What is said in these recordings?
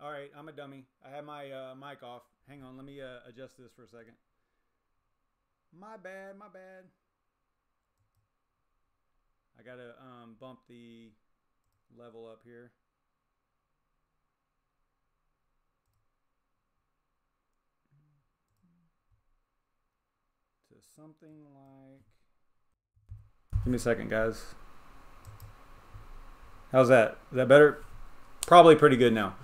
All right, I'm a dummy. I have my mic off. Hang on, let me adjust this for a second. My bad, my bad. I gotta bump the level up here. To something like... Give me a second, guys. How's that? Is that better? Probably pretty good now.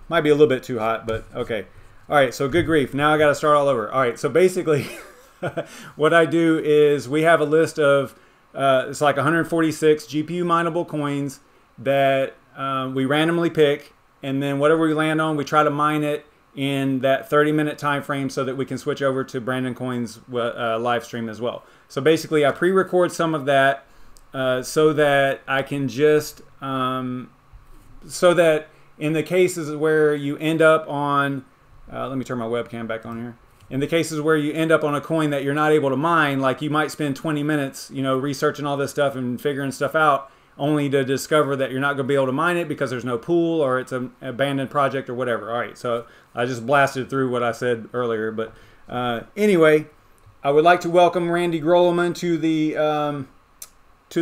Might be a little bit too hot, but okay. All right, so good grief. Now I got to start all over. All right, so basically what I do is we have a list of, it's like 146 GPU mineable coins that we randomly pick, and then whatever we land on, we try to mine it in that 30-minute time frame so that we can switch over to BrandonCoin's live stream as well. So basically I pre-record some of that so that I can just, so that in the cases where you end up on, let me turn my webcam back on here. In the cases where you end up on a coin that you're not able to mine, like you might spend 20 minutes, you know, researching all this stuff and figuring stuff out, only to discover that you're not going to be able to mine it because there's no pool or it's an abandoned project or whatever. All right, so I just blasted through what I said earlier. But anyway, I would like to welcome Randy Grolleman to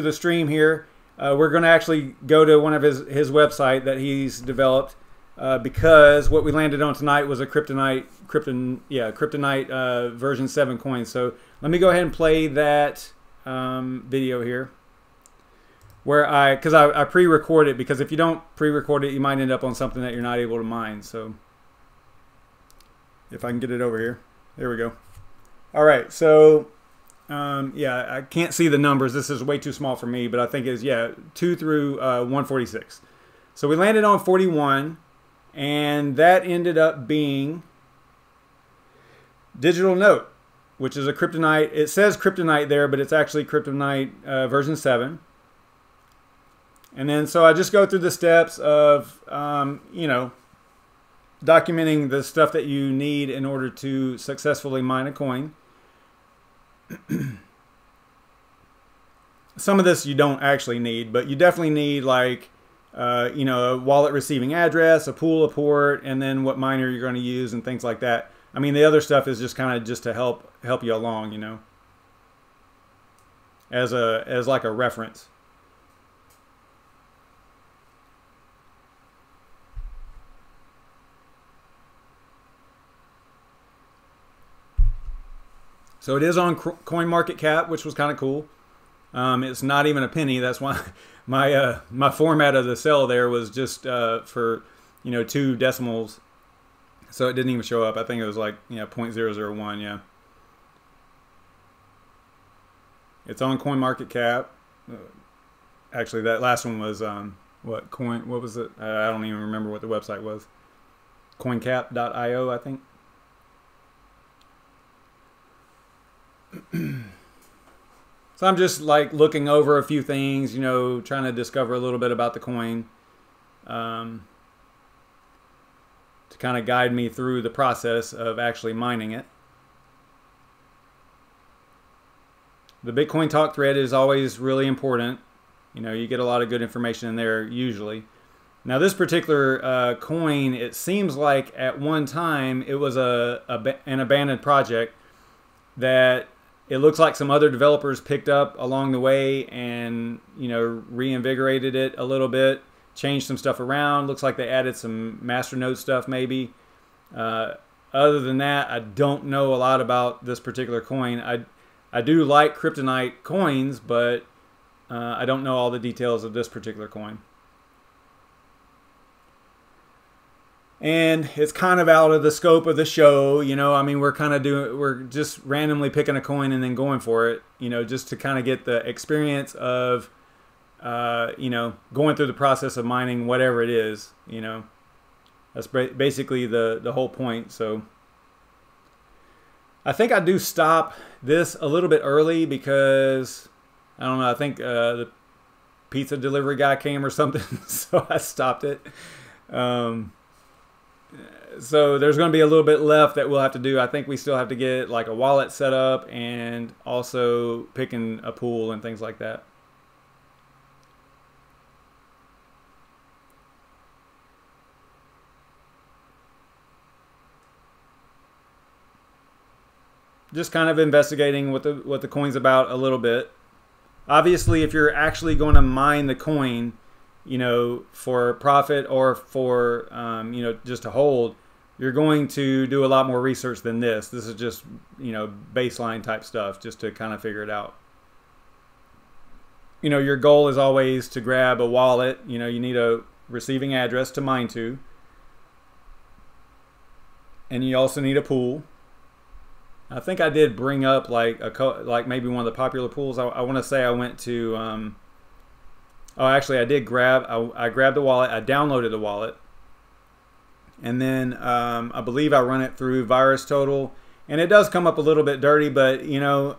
the stream here. We're going to actually go to one of his website that he's developed because what we landed on tonight was a Kryptonite version 7 coin. So let me go ahead and play that video here, where I pre-record it, because if you don't pre-record it, you might end up on something that you're not able to mine. So if I can get it over here, there we go. All right, so yeah, I can't see the numbers. This is way too small for me, but I think it's, yeah, 2 through 146. So we landed on 41, and that ended up being DigitalNote, which is a Kryptonite. It says Kryptonite there, but it's actually Kryptonite version 7. And then so I just go through the steps of, you know, documenting the stuff that you need in order to successfully mine a coin. Some of this you don't actually need, but you definitely need, like, you know, a wallet receiving address, a pool, a port, and then what miner you're going to use and things like that. I mean, the other stuff is just kind of just to help you along, you know, as like a reference. So it is on CoinMarketCap, which was kind of cool. It's not even a penny. That's why my format of the sell there was just for, you know, 2 decimals. So it didn't even show up. I think it was like, you know, 0.001, yeah. It's on CoinMarketCap. Actually, that last one was, what was it? I don't even remember what the website was. CoinCap.io, I think. So I'm just like looking over a few things, you know, trying to discover a little bit about the coin to kind of guide me through the process of actually mining it. The Bitcoin Talk thread is always really important. You know, you get a lot of good information in there usually. Now this particular coin, it seems like at one time it was an abandoned project that it looks like some other developers picked up along the way and, you know, reinvigorated it a little bit, changed some stuff around. Looks like they added some masternode stuff maybe. Other than that, I don't know a lot about this particular coin. I do like Kryptonite coins, but I don't know all the details of this particular coin. And it's kind of out of the scope of the show, you know. I mean, we're just randomly picking a coin and then going for it, you know, just to kind of get the experience of, you know, going through the process of mining whatever it is, you know. That's basically the whole point. So I think I do stop this a little bit early because, I don't know, I think the pizza delivery guy came or something, so I stopped it. So there's going to be a little bit left that we'll have to do. I think we still have to get like a wallet set up and also picking a pool and things like that. just kind of investigating what the coin's about a little bit. Obviously, if you're actually going to mine the coin, you know, for profit or for you know, just to hold, you're going to do a lot more research than this. This is just, you know, baseline type stuff just to kind of figure it out. You know, your goal is always to grab a wallet. You know, you need a receiving address to mine to. And you also need a pool. I think I did bring up like maybe one of the popular pools. I want to say I went to, oh, actually I did grab, I grabbed the wallet, I downloaded the wallet. And then I believe I run it through VirusTotal. And it does come up a little bit dirty, but you know,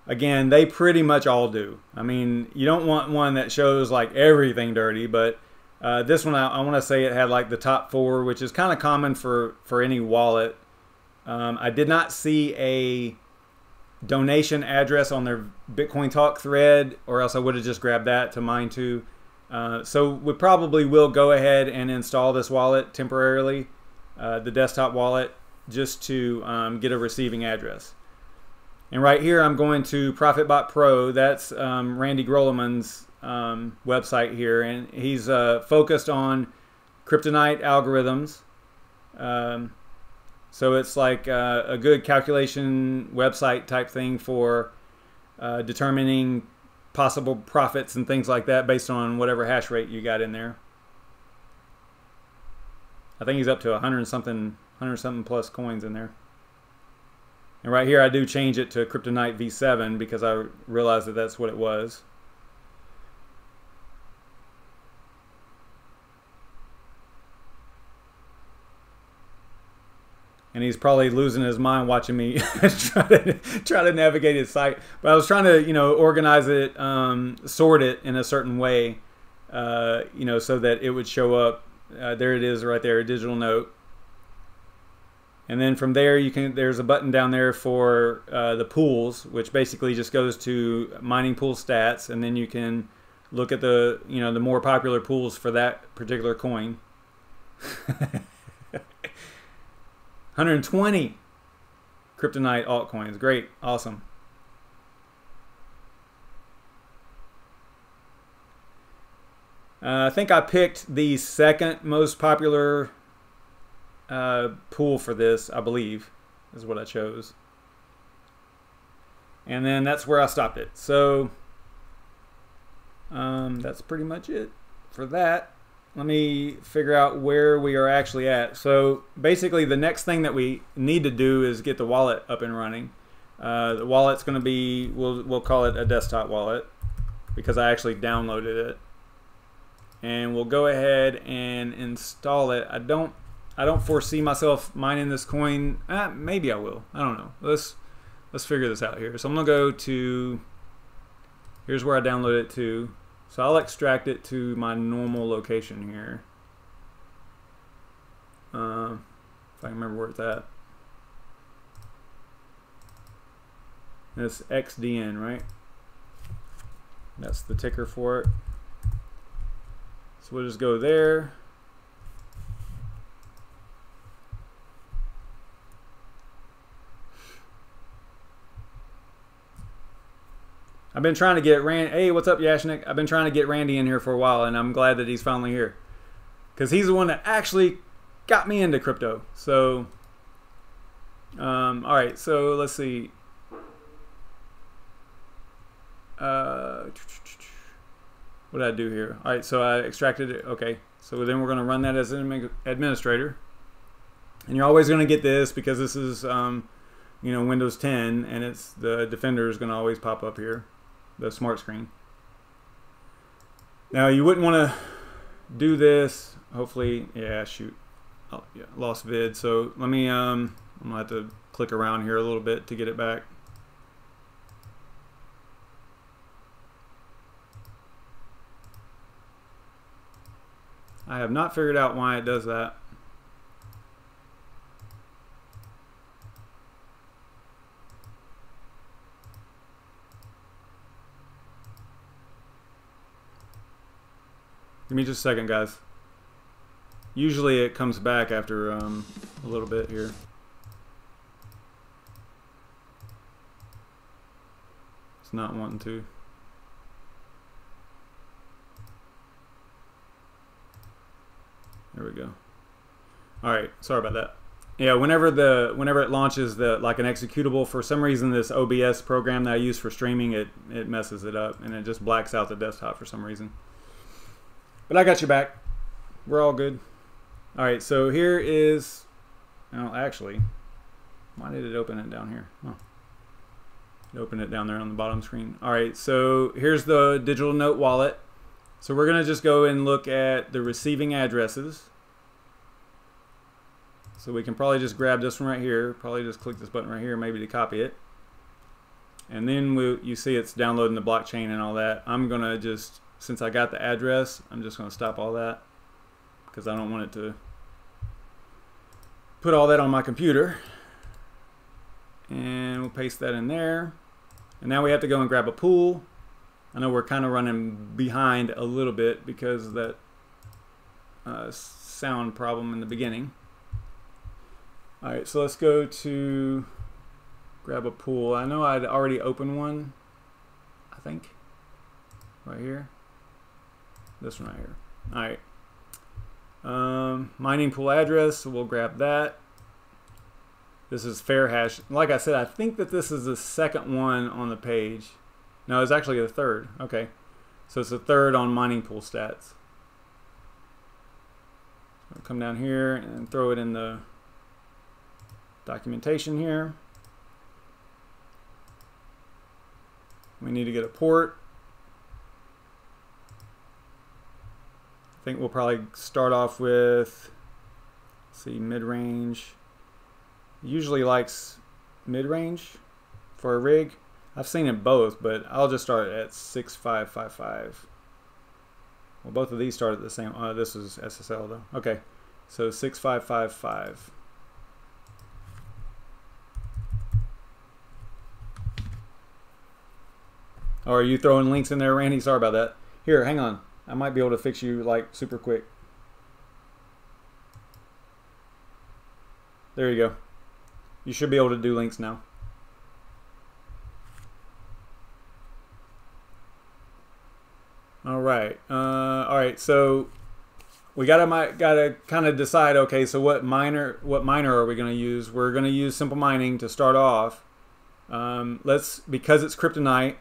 again, they pretty much all do. I mean, you don't want one that shows like everything dirty, but this one, I want to say it had like the top 4, which is kind of common for any wallet. I did not see a donation address on their Bitcoin Talk thread, or else I would have just grabbed that to mine to. So we probably will go ahead and install this wallet temporarily, the desktop wallet, just to get a receiving address. And right here, I'm going to ProfitBot Pro. That's Randy Groleman's website here, and he's focused on kryptonite algorithms. So it's like a good calculation website type thing for determining possible profits and things like that based on whatever hash rate you got in there. I think he's up to 100 something plus coins in there. And right here I do change it to Kryptonite V7 because I realized that that's what it was. And he's probably losing his mind watching me try to navigate his site. But I was trying to, you know, organize it, sort it in a certain way, you know, so that it would show up. There it is right there, DigitalNote. And then from there, there's a button down there for the pools, which basically just goes to mining pool stats, and then you can look at the, you know, the more popular pools for that particular coin. 120 kryptonite altcoins. Great. Awesome. I think I picked the second most popular pool for this, I believe, is what I chose. And then that's where I stopped it. So that's pretty much it for that. Let me figure out where we are actually at. So basically the next thing that we need to do is get the wallet up and running. The wallet's going to be, we'll call it a desktop wallet because I actually downloaded it. And we'll go ahead and install it. I don't foresee myself mining this coin. Maybe I will. I don't know. Let's figure this out here. So I'm going to go to, here's where I downloaded it to. So I'll extract it to my normal location here. If I can remember where it's at. It's XDN, right? That's the ticker for it. So we'll just go there. I've been trying to get Randy. Hey, what's up, Yashnik? I've been trying to get Randy in here for a while, and I'm glad that he's finally here, because he's the one that actually got me into crypto. So, all right. So let's see. What did I do here? All right. So I extracted it. Okay. So then we're going to run that as an administrator, and you're always going to get this because this is, you know, Windows 10, and it's the Defender is going to always pop up here. The smart screen. Now you wouldn't want to do this. Hopefully, yeah. Shoot, oh, yeah, lost vid. So let me. I'm gonna have to click around here a little bit to get it back. I have not figured out why it does that. Give me just a second, guys. Usually it comes back after a little bit here. not wanting to. There we go. All right, sorry about that. Yeah, whenever it launches like an executable, for some reason this OBS program that I use for streaming, it messes it up and it just blacks out the desktop for some reason. But I got you back. We're all good. All right, so here is, well, actually, why did it open it down here? Oh. It opened it down there on the bottom screen. All right, so here's the DigitalNote wallet. So we're gonna just go and look at the receiving addresses. So we can probably just grab this one right here, probably just click this button right here, maybe to copy it. And then you see it's downloading the blockchain and all that. I'm gonna just, since I got the address, I'm just gonna stop all that because I don't want it to put all that on my computer. And we'll paste that in there. And now we have to go and grab a pool. I know we're kind of running behind a little bit because of that sound problem in the beginning. All right, so let's go to grab a pool. I know I'd already opened one, I think, right here. This one right here. All right. Mining pool address, so we'll grab that. This is fair hash. Like I said, I think that this is the second one on the page. No, it's actually the third. Okay. So it's the third on mining pool stats. I'll come down here and throw it in the documentation here. We need to get a port. I think we'll probably start off with, let's see, mid-range. Usually likes mid-range for a rig. I've seen it both, but I'll just start at 6555. Well, both of these start at the same. This is SSL though. Okay, so 6555. Oh, are you throwing links in there, Randy? Sorry about that. Here, hang on. I might be able to fix you like super quick. There you go. You should be able to do links now. All right. All right. So we gotta kind of decide. Okay. So what miner are we going to use? We're going to use simple mining to start off. Because it's kryptonite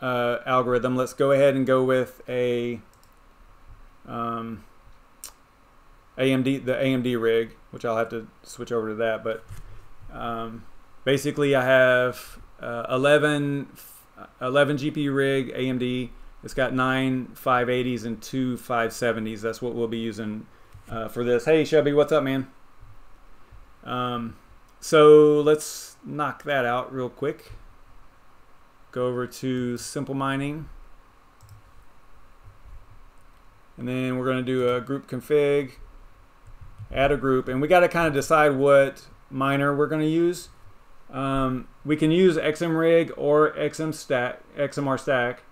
algorithm. Let's go ahead and go with a the AMD rig, which I'll have to switch over to that. But basically, I have 11 GPU rig AMD. It's got 9 580s and 2 570s. That's what we'll be using for this. Hey Shelby, what's up, man? So let's knock that out real quick. Go over to simple mining. And then we're going to do a group config, add a group, and we got to kind of decide what miner we're going to use. We can use XMRig or XMR stack.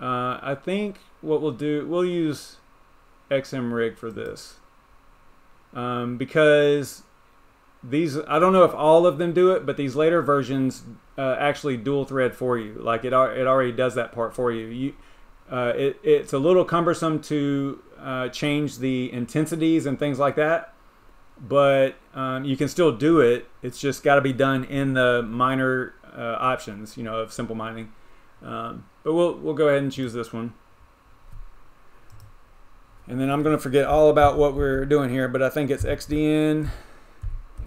I think what we'll use XMRig for this because these, I don't know if all of them do it, but these later versions actually dual thread for you. Like it already does that part for you. It's a little cumbersome to change the intensities and things like that, but you can still do it. It's just got to be done in the miner options, you know, of simple mining. But we'll go ahead and choose this one. And then I'm going to forget all about what we're doing here, but I think it's XDN.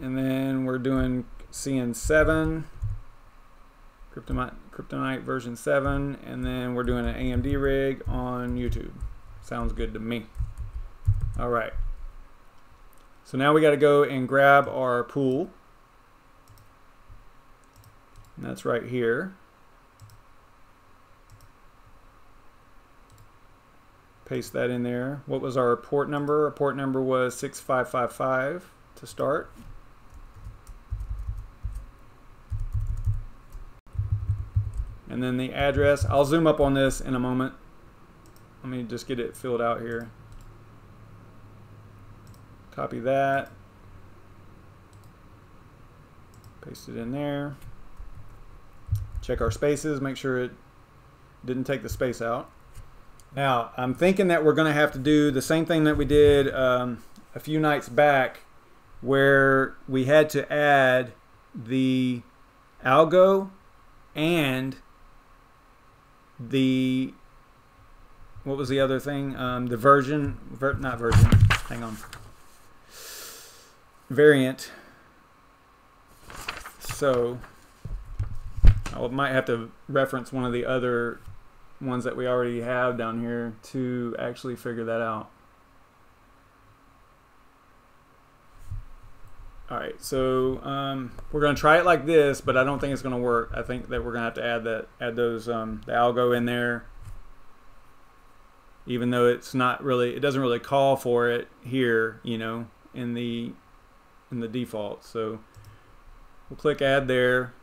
And then we're doing CN7, Kryptonite version 7. And then we're doing an AMD rig on YouTube. Sounds good to me. All right. So now we got to go and grab our pool. And that's right here. Paste that in there. What was our port number? Our port number was 6555 to start. And then the address. I'll zoom up on this in a moment. Let me just get it filled out here. Copy that. Paste it in there. Check our spaces, make sure it didn't take the space out. Now, I'm thinking that we're going to have to do the same thing that we did a few nights back, where we had to add the algo and the, what was the other thing? The variant. So I might have to reference one of the other ones that we already have down here to actually figure that out. Alright, so we're going to try it like this, but I don't think it's going to work. I think that we're going to have to add those the algo in there, even though it's not really, it doesn't really call for it here, you know, in the default. So we'll click add there,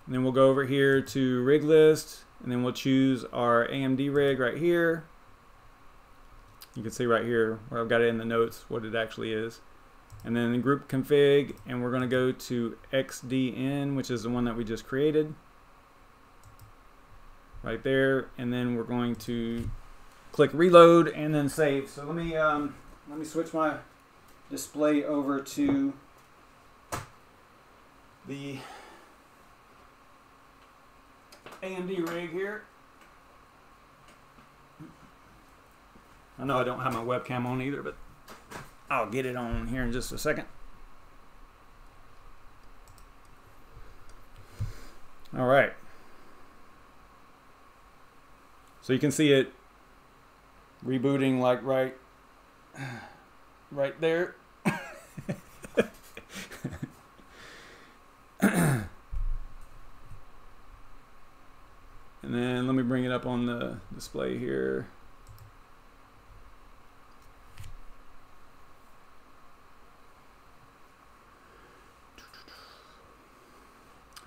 and then we'll go over here to rig list, and then we'll choose our AMD rig right here. You can see right here where I've got it in the notes what it actually is. And then group config, and we're going to go to XDN, which is the one that we just created right there, and then we're going to click reload and then save. So let me switch my display over to the AMD rig here. I know I don't have my webcam on either, but I'll get it on here in just a second. All right. So you can see it rebooting like right there. And then let me bring it up on the display here.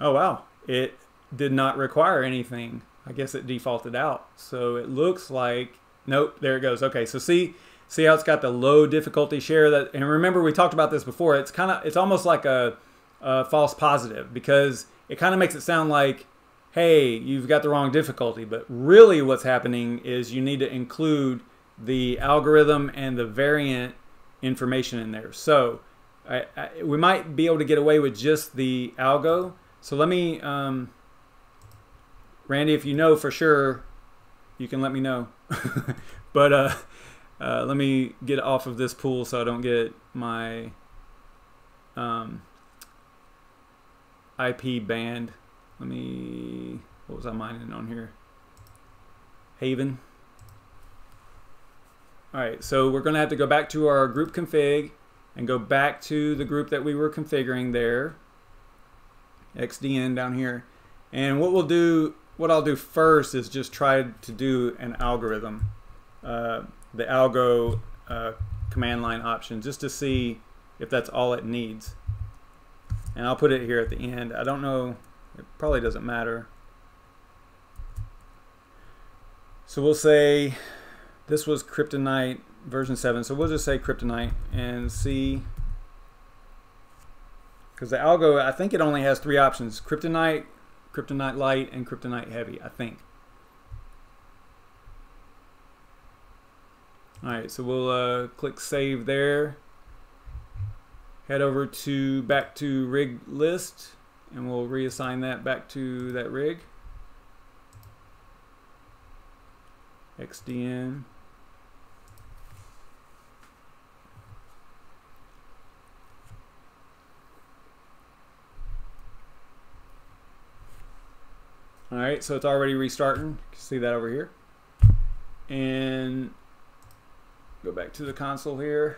Oh wow, it did not require anything. I guess it defaulted out. So it looks like, nope, there it goes. Okay, so see how it's got the low difficulty share that, and remember we talked about this before, it's almost like a false positive, because it kind of makes it sound like, hey, you've got the wrong difficulty, but really what's happening is you need to include the algorithm and the variant information in there. So we might be able to get away with just the algo. So let me, Randy, if you know for sure, you can let me know. But let me get off of this pool so I don't get my IP banned. Let me, what was I mining on here? Haven. All right, so we're going to have to go back to our group config and go back to the group that we were configuring there. XDN down here, and what I'll do first is just try to do an algorithm, the algo command line option, just to see if that's all it needs, and I'll put it here at the end. I don't know, it probably doesn't matter. So we'll say this was Kryptonite version 7, so we'll just say Kryptonite and see. Because the algo, I think it only has 3 options: Kryptonite, Kryptonite Light, and Kryptonite Heavy, I think. Alright, so we'll click save there. Head over to back to rig list, and we'll reassign that back to that rig. XDN. All right, so it's already restarting. You can see that over here. And go back to the console here.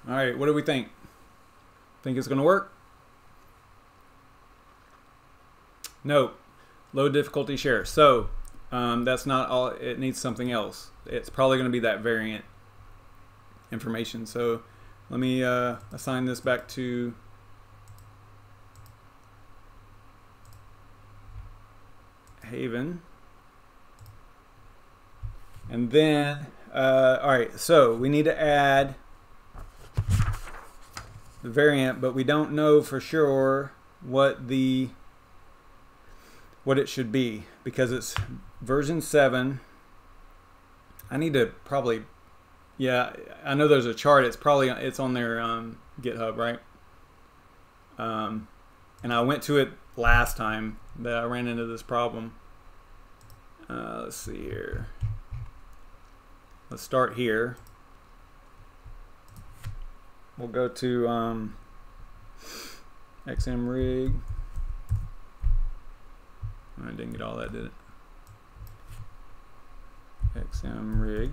All right, what do we think? Think it's going to work? No, low difficulty share. So that's not all. It needs something else. It's probably going to be that variant information. So let me assign this back to Haven. And then, all right, so we need to add the variant, but we don't know for sure what it should be because it's version 7. I need to probably, yeah, I know there's a chart. It's on their GitHub, right? And I went to it last time that I ran into this problem. Let's see here. Let's start here. We'll go to XM rig. I didn't get all that, did it? XM rig.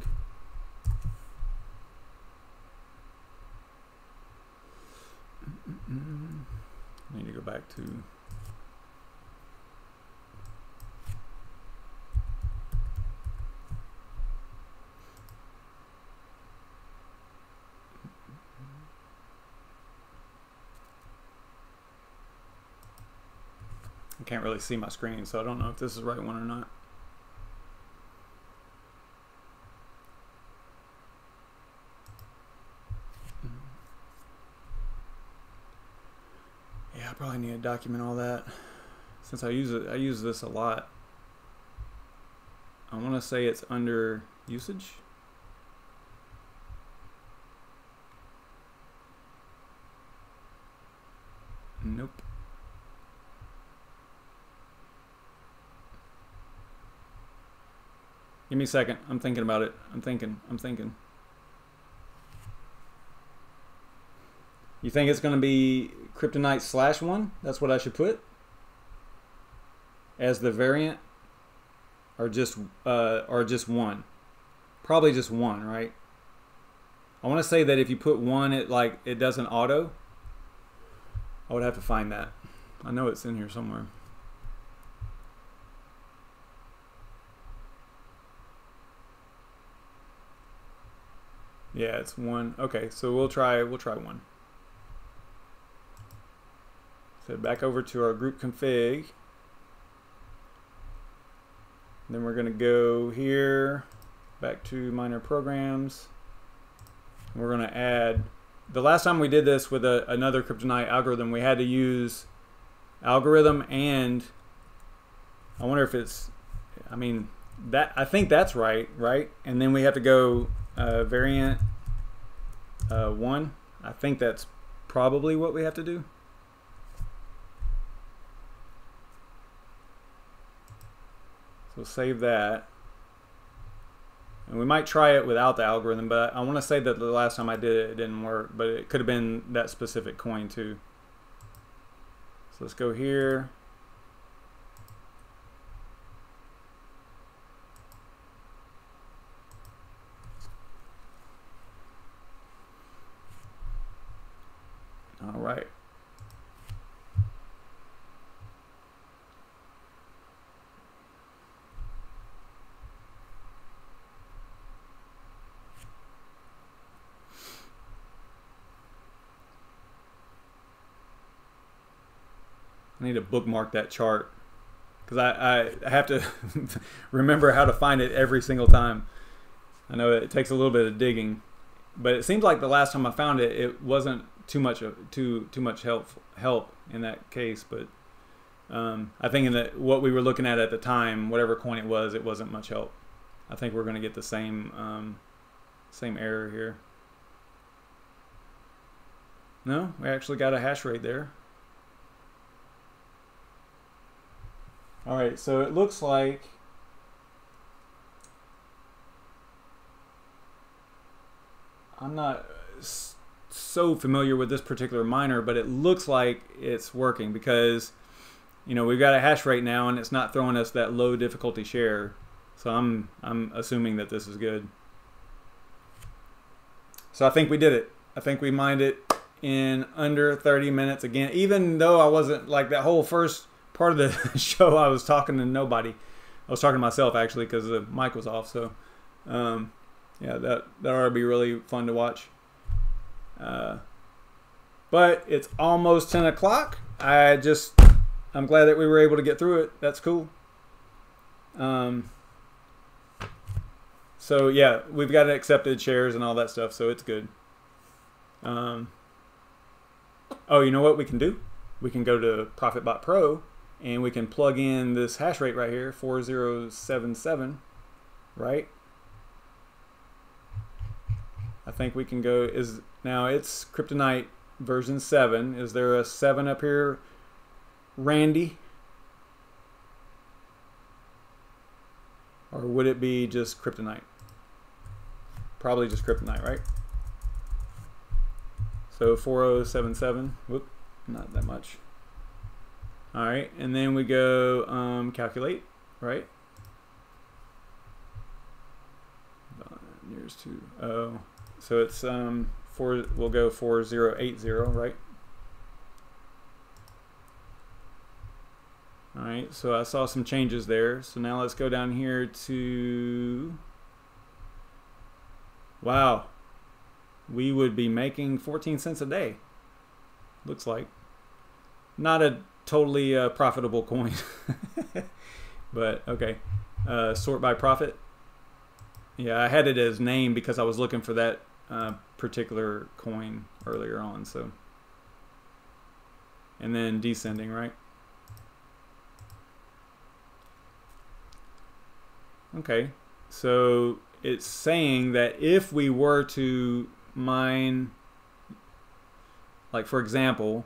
I need to go back to I can't really see my screen, so I don't know if this is the right one or not. Yeah, I probably need to document all that since I use this a lot. I want to say it's under usage. Nope. Give me a second. I'm thinking about it. I'm thinking. You think it's going to be Kryptonite /1? That's what I should put as the variant, or just one? Probably just one, right? I want to say that if you put one, it doesn't auto. I would have to find that. I know it's in here somewhere. Yeah, it's one. Okay, so we'll try one. So back over to our group config. Then we're going to go here, back to minor programs. And we're going to add, the last time we did this with another Kryptonite algorithm, we had to use algorithm, and I wonder if it's, I mean, I think that's right? And then we have to go variant 1. I think that's probably what we have to do. So save that. And we might try it without the algorithm, but I want to say that the last time I did it, it didn't work, but it could have been that specific coin too. So let's go here. All right. I need to bookmark that chart because I have to remember how to find it every single time. I know it takes a little bit of digging, but it seems like the last time I found it, it wasn't too much help in that case. But I think in what we were looking at the time, whatever coin it wasn't much help. I think we're going to get the same error here. No, we actually got a hash rate there. All right, so it looks like I'm not so familiar with this particular miner, but it looks like it's working because, you know, we've got a hash rate now and it's not throwing us that low difficulty share. So I'm assuming that this is good. So I think we did it. I think we mined it in under 30 minutes again, even though I wasn't, like, that whole first part of the show I was talking to nobody. I was talking to myself actually because the mic was off. So yeah, that ought to be really fun to watch. But it's almost 10 o'clock. I'm glad that we were able to get through it. That's cool. So yeah, we've got accepted shares and all that stuff, so it's good. Oh, you know what we can do? We can go to ProfitBot Pro and we can plug in this hash rate right here, 4077, right? I think we can go, now it's Kryptonite version 7. Is there a 7 up here, Randy? Or would it be just Kryptonite? Probably just Kryptonite, right? So 4077, whoop, not that much. All right, and then we go calculate, right? Here's 2. Oh, so it's we'll go 4080, right? All right, so I saw some changes there. So now let's go down here to, wow, we would be making 14 cents a day. Looks like. Not a totally profitable coin, but okay. Sort by profit. Yeah, I had it as name because I was looking for that particular coin earlier on. So, and then descending, right? Okay, so it's saying that if we were to mine, like for example,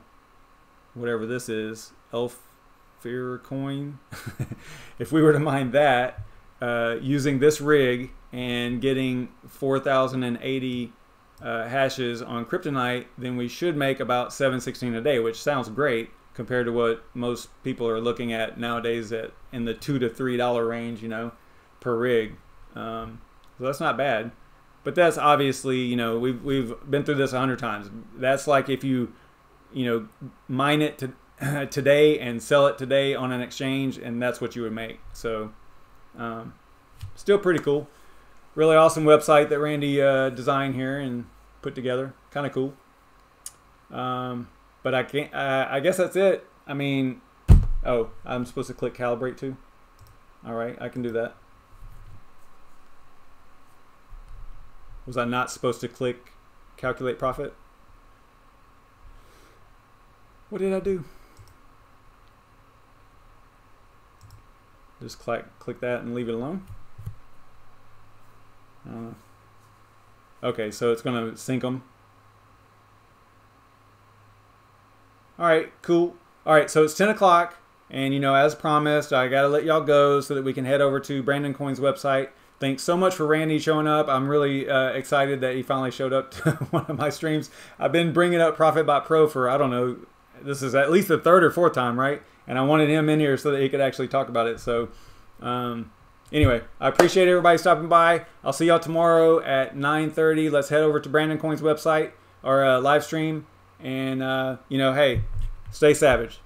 whatever this is, Elfir coin, if we were to mine that using this rig and getting 4,080 hashes on Kryptonite, then we should make about $7.16 a day, which sounds great compared to what most people are looking at nowadays at in the $2 to $3 range, you know, per rig. So that's not bad, but that's obviously, you know, we've been through this 100 times. That's like if you know, mine it today and sell it today on an exchange, and that's what you would make. So still pretty cool. Really awesome website that Randy designed here and put together. Kind of cool. But I guess that's it. I mean, oh, I'm supposed to click calibrate too. All right, I can do that. Was I not supposed to click calculate profit? What did I do? Just click that and leave it alone? Okay, so it's going to sync them. All right, cool. All right, so it's 10 o'clock, and you know, as promised, I got to let y'all go so that we can head over to BrandonCoin's website. Thanks so much for Randy showing up. I'm really excited that he finally showed up to one of my streams. I've been bringing up ProfitBot Pro for, I don't know, this is at least the 3rd or 4th time, right? And I wanted him in here so that he could actually talk about it. So anyway, I appreciate everybody stopping by. I'll see y'all tomorrow at 9:30. Let's head over to BrandonCoin's website or live stream. And, you know, hey, stay savage.